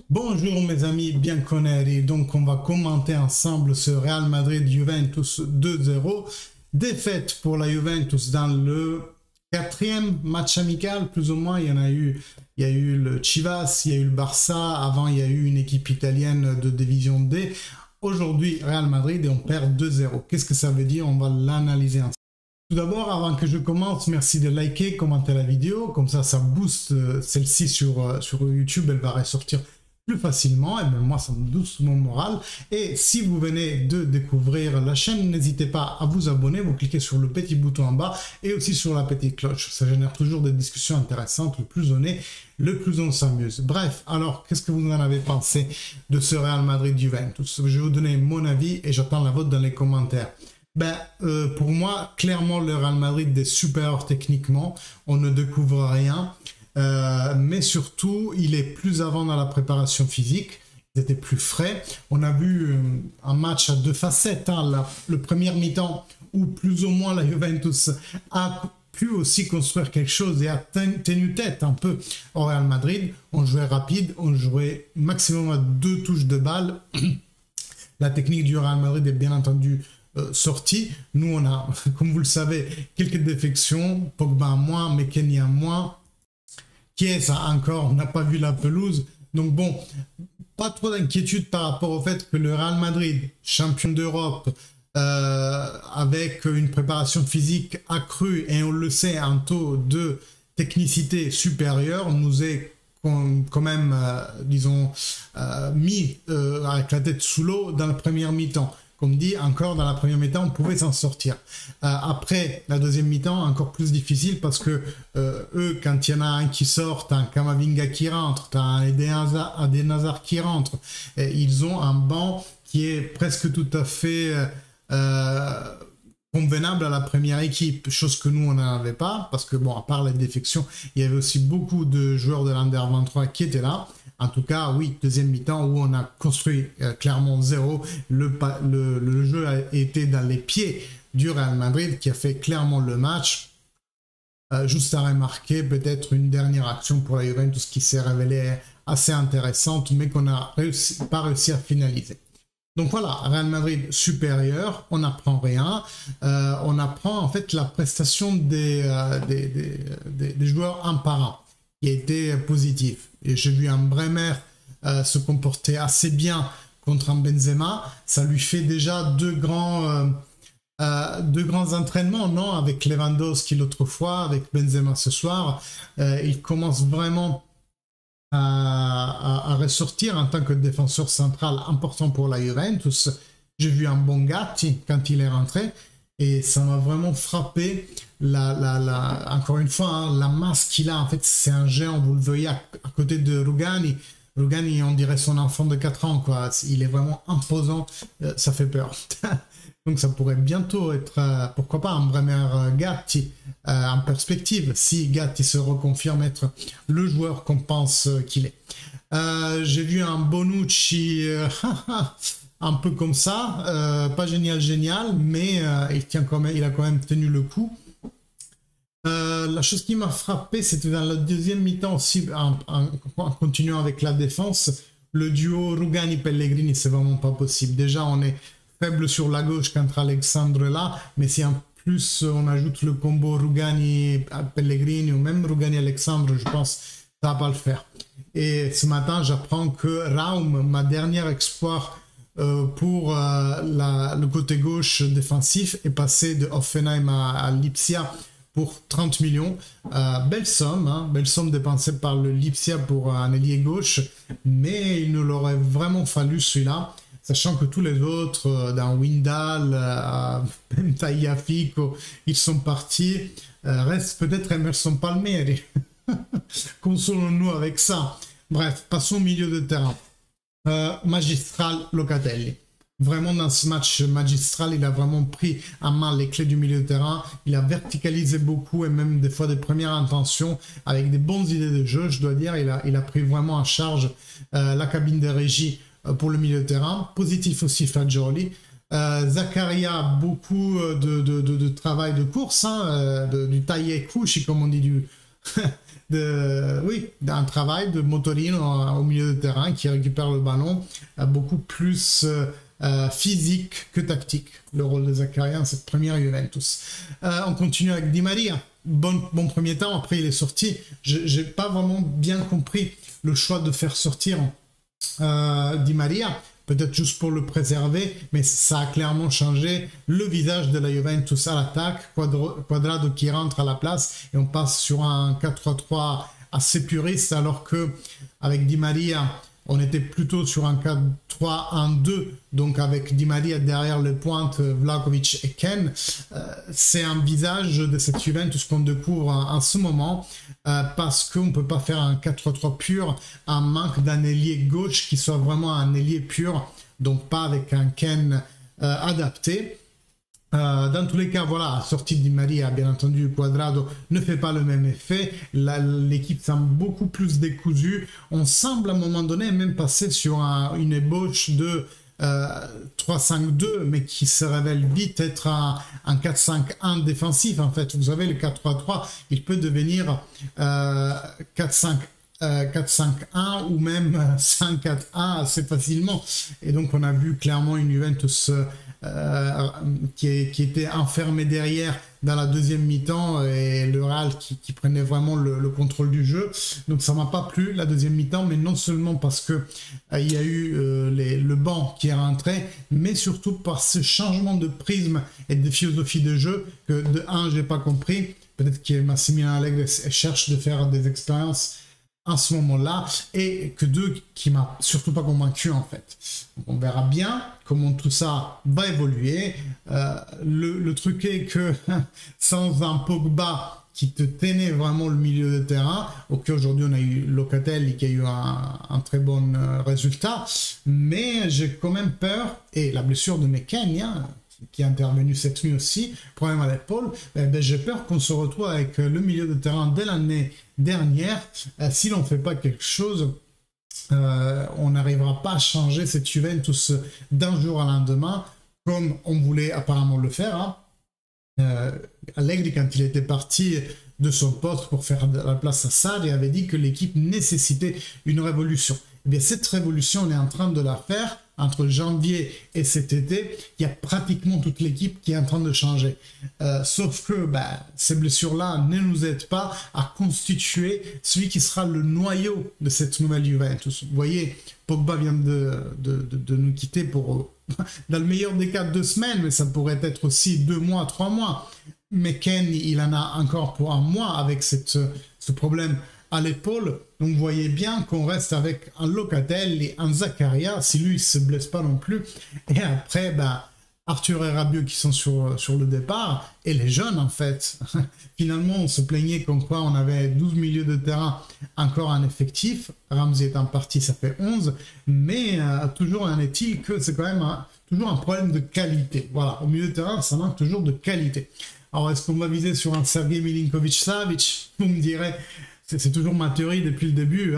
Bonjour mes amis bianconeri, donc on va commenter ensemble ce Real Madrid-Juventus 2-0. Défaite pour la Juventus dans le quatrième match amical, plus ou moins. Il y a eu le Chivas, il y a eu le Barça, avant il y a eu une équipe italienne de division D. Aujourd'hui, Real Madrid et on perd 2-0. Qu'est-ce que ça veut dire? On va l'analyser ensemble. Tout d'abord, avant que je commence, merci de liker, commenter la vidéo, comme ça booste celle-ci sur YouTube, elle va ressortir plus facilement, et même moi ça me booste mon moral. Et si vous venez de découvrir la chaîne, n'hésitez pas à vous abonner, vous cliquez sur le petit bouton en bas et aussi sur la petite cloche, ça génère toujours des discussions intéressantes, le plus on est, le plus on s'amuse. Bref, alors qu'est-ce que vous en avez pensé de ce Real Madrid-Juventus? Je vais vous donner mon avis et j'attends la vôtre dans les commentaires. Pour moi, clairement, le Real Madrid est supérieur techniquement. On ne découvre rien. Mais surtout, il est plus avant dans la préparation physique. Ils étaient plus frais. On a vu un match à deux facettes. Le premier mi-temps où plus ou moins la Juventus a pu aussi construire quelque chose et a tenu tête un peu au Real Madrid. On jouait rapide, on jouait maximum à 2 touches de balle. La technique du Real Madrid est bien entendu sortie. Nous, on a, comme vous le savez, quelques défections. Pogba à moins, McKennie à moins. Chiesa encore, on n'a pas vu la pelouse. Donc bon, pas trop d'inquiétude par rapport au fait que le Real Madrid, champion d'Europe, avec une préparation physique accrue et on le sait, un taux de technicité supérieur, nous est quand même, disons, mis avec la tête sous l'eau dans la première mi-temps. Comme dit, encore dans la première mi-temps, on pouvait s'en sortir. Après, la deuxième mi-temps, encore plus difficile parce que eux, quand il y en a un qui sort, t'as un Camavinga qui rentre, t'as un Eden Hazard qui rentre, ils ont un banc qui est presque tout à fait convenable à la première équipe, chose que nous, on n'en avait pas, parce que, bon, à part les défections, il y avait aussi beaucoup de joueurs de l'Under 23 qui étaient là. En tout cas, oui, deuxième mi-temps où on a construit clairement zéro. Le jeu a été dans les pieds du Real Madrid qui a fait clairement le match. Juste à remarquer peut-être une dernière action pour la Juventus qui s'est révélée assez intéressante, mais qu'on n'a pas réussi à finaliser. Donc voilà, Real Madrid supérieur, on n'apprend rien. On apprend en fait la prestation des joueurs un par un qui a été positif. Et j'ai vu un Bremer se comporter assez bien contre un Benzema. Ça lui fait déjà deux grands entraînements, non? Avec Lewandowski l'autre fois, avec Benzema ce soir. Il commence vraiment à ressortir en tant que défenseur central important pour la Juventus. J'ai vu un bon Gatti quand il est rentré. Et ça m'a vraiment frappé, encore une fois, hein, la masse qu'il a. En fait, c'est un géant, vous le voyez à côté de Rugani. Rugani, on dirait son enfant de 4 ans, quoi. Il est vraiment imposant, ça fait peur. Donc ça pourrait bientôt être, pourquoi pas, un Bremer Gatti en perspective, si Gatti se reconfirme être le joueur qu'on pense qu'il est. J'ai vu un Bonucci... un peu comme ça, pas génial, mais il a quand même tenu le coup. La chose qui m'a frappé, c'était dans la deuxième mi-temps aussi, en continuant avec la défense, le duo Rugani-Pellegrini, c'est vraiment pas possible. Déjà, on est faible sur la gauche quand Alexandre est là, mais si en plus on ajoute le combo Rugani-Pellegrini ou même Rugani-Alexandre, je pense que ça va pas le faire. Et ce matin, j'apprends que Raum, ma dernière espoir pour le côté gauche défensif, est passé de Hoffenheim à Lipsia pour 30 millions. Belle somme dépensée par le Lipsia pour un ailier gauche, mais il nous l'aurait vraiment fallu celui-là, sachant que tous les autres, dans Windal, Tagliafico, ils sont partis. Reste peut-être Emerson Palmieri. Consolons-nous avec ça. Bref, passons au milieu de terrain. Magistral Locatelli. Vraiment dans ce match magistral, il a vraiment pris en main les clés du milieu de terrain. Il a verticalisé beaucoup et même des fois des premières intentions avec des bonnes idées de jeu. Je dois dire, il a pris vraiment en charge la cabine de régie pour le milieu de terrain. Positif aussi Fagioli. Zakaria, beaucoup de travail de course, hein, du taillé couche, comme on dit d'un travail de Motorino au milieu de terrain qui récupère le ballon, beaucoup plus physique que tactique, le rôle de Zakaria en cette première Juventus. On continue avec Di Maria. Bon premier temps, après il est sorti. J'ai pas vraiment bien compris le choix de faire sortir Di Maria, peut-être juste pour le préserver, mais ça a clairement changé le visage de la Juventus à l'attaque. Quadrado qui rentre à la place et on passe sur un 4-3-3 assez puriste, alors que avec Di Maria on était plutôt sur un 4-3-1-2, donc avec Di Maria derrière les pointes, Vlahovic et Ken. C'est un visage de cette Juventus qu'on découvre en ce moment, parce qu'on ne peut pas faire un 4-3-3 pur, un manque d'un ailier gauche qui soit vraiment un ailier pur, donc pas avec un Ken adapté. Dans tous les cas, voilà, sortie de Di Maria, bien entendu, Quadrado ne fait pas le même effet. L'équipe semble beaucoup plus décousue. On semble à un moment donné même passer sur une ébauche de 3-5-2, mais qui se révèle vite être un 4-5-1 défensif. En fait, vous savez, le 4-3-3, il peut devenir 4-5-1 ou même 5-4-1 assez facilement. Et donc, on a vu clairement une Juventus qui était enfermé derrière dans la deuxième mi-temps, et le Real qui prenait vraiment le contrôle du jeu. Donc ça m'a pas plu la deuxième mi-temps, mais non seulement parce que il y a eu le banc qui est rentré, mais surtout par ce changement de prisme et de philosophie de jeu que de un j'ai pas compris. Peut-être que Massimiliano Allegri cherche de faire des expériences en ce moment-là, et que deux qui m'a surtout pas convaincu en fait. Donc on verra bien comment tout ça va évoluer. Le truc est que sans un Pogba qui te tenait vraiment le milieu de terrain, ok, aujourd'hui on a eu Locatelli qui a eu un très bon résultat, mais j'ai quand même peur, et la blessure de Mekania qui est intervenu cette nuit aussi, problème à l'épaule, j'ai peur qu'on se retrouve avec le milieu de terrain dès l'année dernière. Si l'on ne fait pas quelque chose, on n'arrivera pas à changer cette Juventus d'un jour à lendemain, comme on voulait apparemment le faire. Allegri, quand il était parti de son poste pour faire de la place à Sarri, avait dit que l'équipe nécessitait une révolution. Eh bien, cette révolution, on est en train de la faire. Entre janvier et cet été, il y a pratiquement toute l'équipe qui est en train de changer. Sauf que ces blessures-là ne nous aident pas à constituer celui qui sera le noyau de cette nouvelle Juventus. Vous voyez, Pogba vient de nous quitter pour, dans le meilleur des cas, 2 semaines, mais ça pourrait être aussi 2 mois, 3 mois. Mais Ken, il en a encore pour 1 mois avec ce problème à l'épaule. Donc vous voyez bien qu'on reste avec un Locatelli et un Zakaria, si lui il se blesse pas non plus. Et après, Arthur et Rabiot qui sont sur le départ, et les jeunes en fait. Finalement, on se plaignait comme quoi on avait 12 milieux de terrain encore en effectif. Ramsey étant parti, ça fait 11. Mais toujours en est-il que c'est quand même toujours un problème de qualité. Voilà, au milieu de terrain, ça manque toujours de qualité. Alors, est-ce qu'on va viser sur un Sergej Milinkovic-Savic? Vous me direz... C'est toujours ma théorie depuis le début,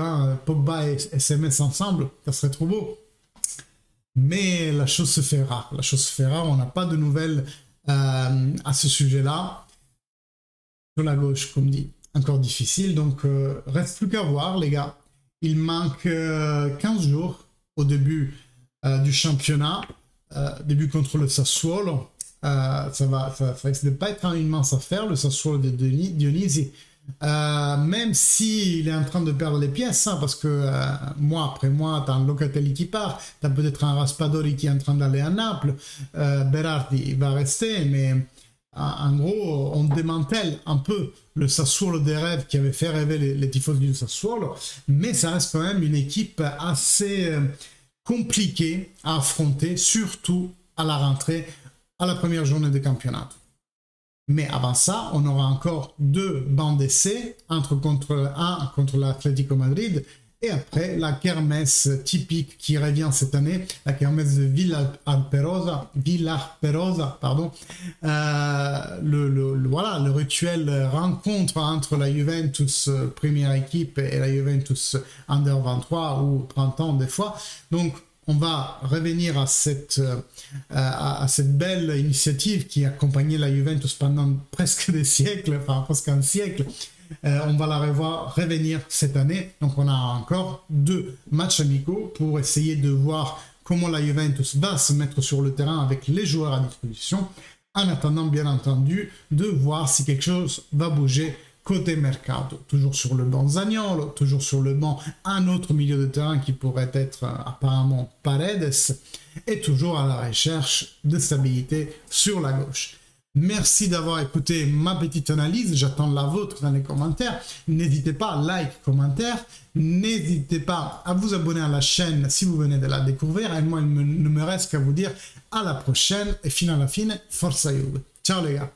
Pogba et SMS ensemble, ça serait trop beau. Mais la chose se fait rare. La chose se fait rare, on n'a pas de nouvelles à ce sujet-là. Sur la gauche, comme dit, encore difficile. Donc, reste plus qu'à voir, les gars. Il manque 15 jours au début du championnat. Début contre le Sassuolo. Ça risque de pas être une mince affaire, le Sassuolo de Dionisi. Même s'il est en train de perdre les pièces, parce que mois après mois, tu as un Locatelli qui part, tu as peut-être un Raspadori qui est en train d'aller à Naples, Berardi il va rester, mais en gros, on démantèle un peu le Sassuolo des rêves qui avait fait rêver les tifosi du Sassuolo, mais ça reste quand même une équipe assez compliquée à affronter, surtout à la rentrée, à la première journée de championnat. Mais avant ça, on aura encore 2 bancs d'essai, un contre l'Atlético Madrid, et après la kermesse typique qui revient cette année, la kermesse de Villarperosa, pardon. Le rituel rencontre entre la Juventus première équipe et la Juventus Under 23 ou printemps des fois. Donc, on va revenir à cette belle initiative qui accompagnait la Juventus pendant presque des siècles, enfin presque un siècle, on va la revoir revenir cette année. Donc on a encore 2 matchs amicaux pour essayer de voir comment la Juventus va se mettre sur le terrain avec les joueurs à disposition, en attendant bien entendu de voir si quelque chose va bouger côté mercato. Toujours sur le banc Zaniolo, toujours sur le banc un autre milieu de terrain qui pourrait être apparemment Paredes, et toujours à la recherche de stabilité sur la gauche. Merci d'avoir écouté ma petite analyse, j'attends la vôtre dans les commentaires. N'hésitez pas, like, commentaire, n'hésitez pas à vous abonner à la chaîne si vous venez de la découvrir, et moi il ne me reste qu'à vous dire à la prochaine, et fino alla fine, forza Juve. Ciao les gars.